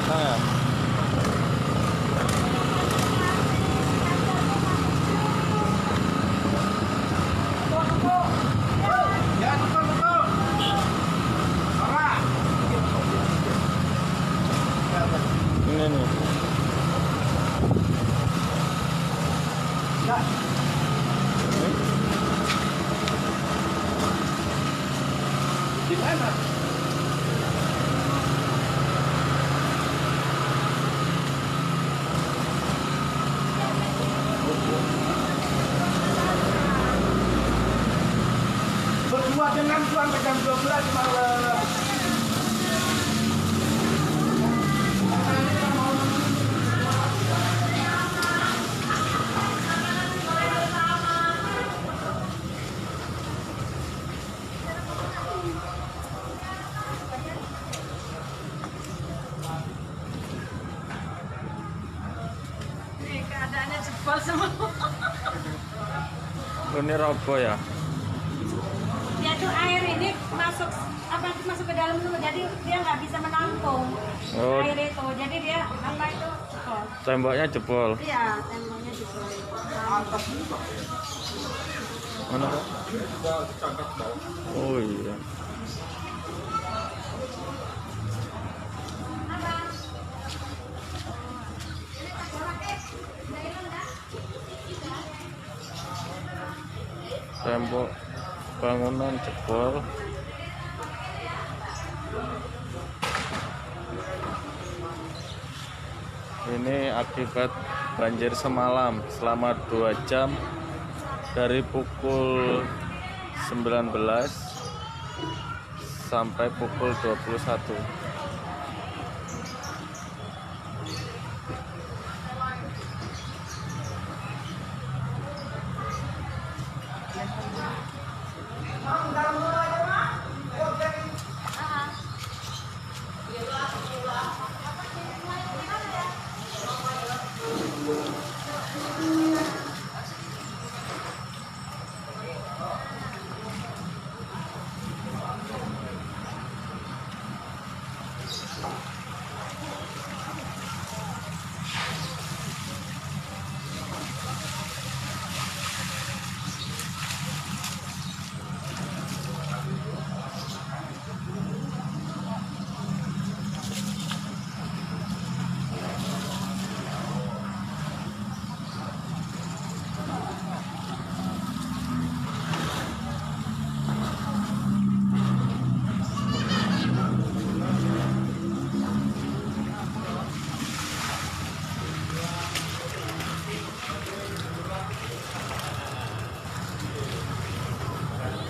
belakang ya. Ini nih. Di mana? Berdua dengan sampai jam 12 malam. Nih keadaannya jebol semua. Ini robo ya. Dia tuh air ini masuk ke dalam tuh, jadi dia nggak bisa menampung Oh. air itu, jadi dia jebol. Temboknya jebol. Iya, temboknya jebol. Mana? Oh iya. Tembok bangunan jebol. Ini akibat banjir semalam selama 2 jam dari pukul 19 sampai pukul 21.